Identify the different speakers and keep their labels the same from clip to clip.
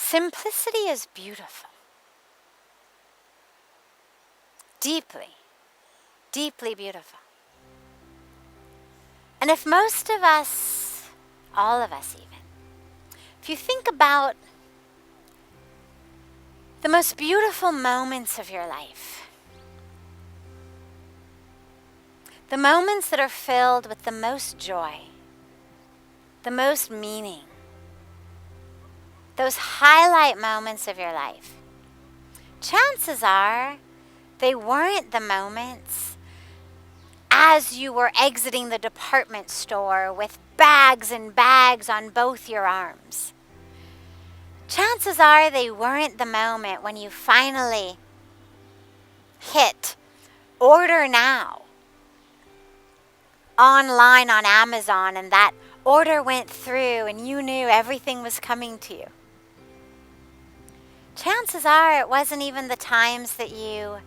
Speaker 1: Simplicity is beautiful. Deeply, deeply beautiful. And if most of us, all of us even, if you think about the most beautiful moments of your life, the moments that are filled with the most joy, the most meaning, those highlight moments of your life, chances are they weren't the moments as you were exiting the department store with bags and bags on both your arms. Chances are they weren't the moment when you finally hit order now online on Amazon and that order went through and you knew everything was coming to you. Chances are it wasn't even the times that you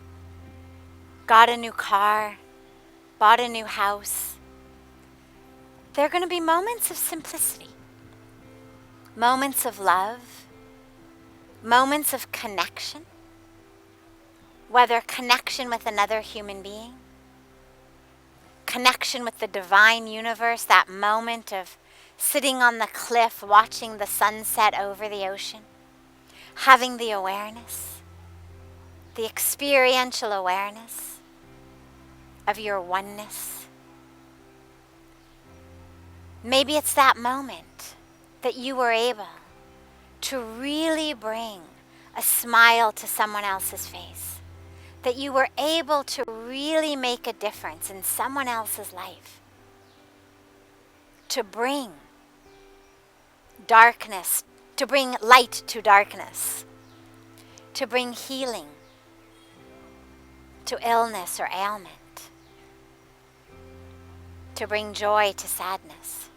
Speaker 1: got a new car, bought a new house. They're going to be moments of simplicity, moments of love, moments of connection, whether connection with another human being, connection with the divine universe, that moment of sitting on the cliff watching the sunset over the ocean, having the awareness, the experiential awareness of your oneness. Maybe it's that moment that you were able to really bring a smile to someone else's face, that you were able to really make a difference in someone else's life, to bring darkness, to bring light to darkness, to bring healing to illness or ailment, to bring joy to sadness.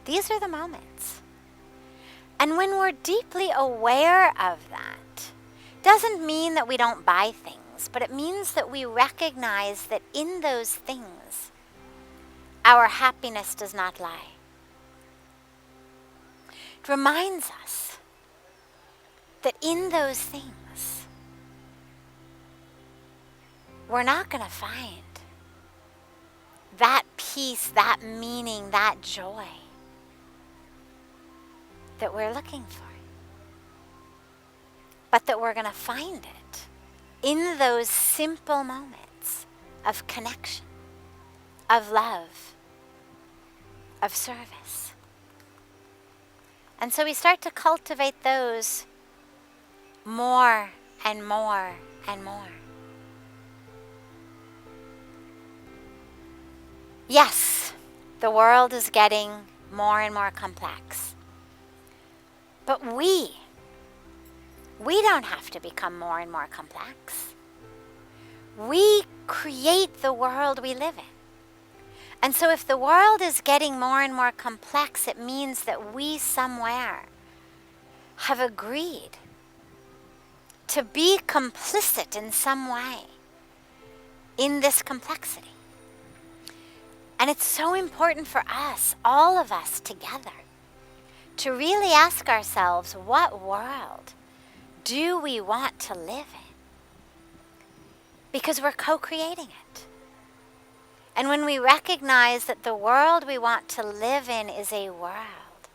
Speaker 1: These are the moments. And when we're deeply aware of that, doesn't mean that we don't buy things, but it means that we recognize that in those things, our happiness does not lie. It reminds us that in those things, we're not going to find that peace, that meaning, that joy that we're looking for. But that we're going to find it in those simple moments of connection, of love, of service. And so we start to cultivate those more and more and more. Yes, the world is getting more and more complex. But we don't have to become more and more complex. We create the world we live in. And so if the world is getting more and more complex, it means that we somewhere have agreed to be complicit in some way in this complexity. And it's so important for us, all of us together, to really ask ourselves, what world do we want to live in? Because we're co-creating it. And when we recognize that the world we want to live in is a world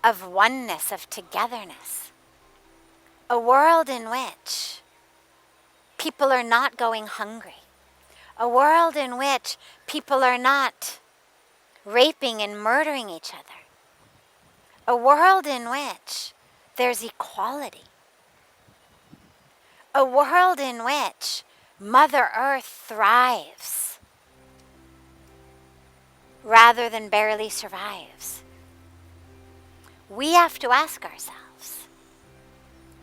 Speaker 1: of oneness, of togetherness, a world in which people are not going hungry, a world in which people are not raping and murdering each other, a world in which there's equality, a world in which Mother Earth thrives rather than barely survives. We have to ask ourselves,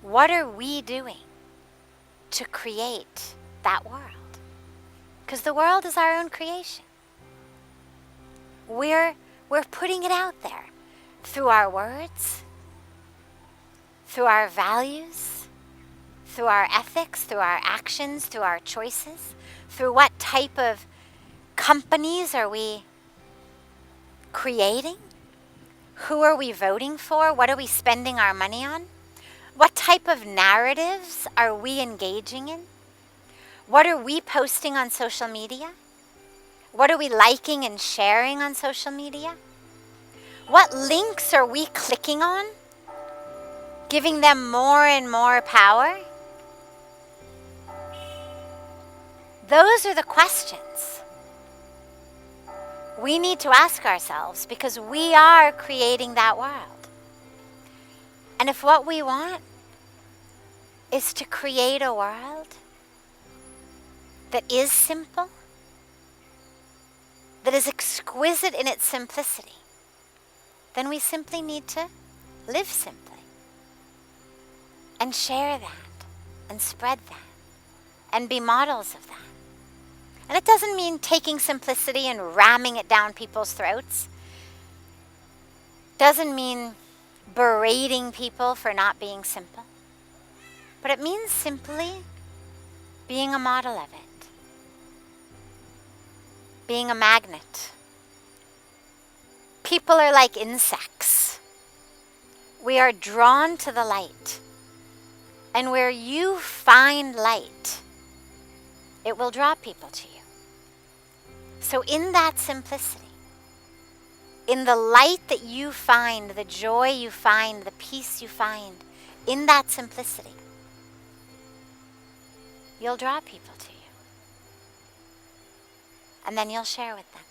Speaker 1: what are we doing to create that world? Because the world is our own creation. We're putting it out there through our words, through our values, through our ethics, through our actions, through our choices, through what type of companies are we creating Who are we voting for? What are we spending our money on? What type of narratives are we engaging in? What are we posting on social media? What are we liking and sharing on social media? What links are we clicking on? Giving them more and more power? Those are the questions we need to ask ourselves, because we are creating that world. And if what we want is to create a world that is simple, that is exquisite in its simplicity, then we simply need to live simply and share that and spread that and be models of that. And it doesn't mean taking simplicity and ramming it down people's throats. Doesn't mean berating people for not being simple. But it means simply being a model of it. Being a magnet. People are like insects. We are drawn to the light. And where you find light, it will draw people to you. So in that simplicity, in the light that you find, the joy you find, the peace you find, in that simplicity, you'll draw people to you. And then you'll share with them.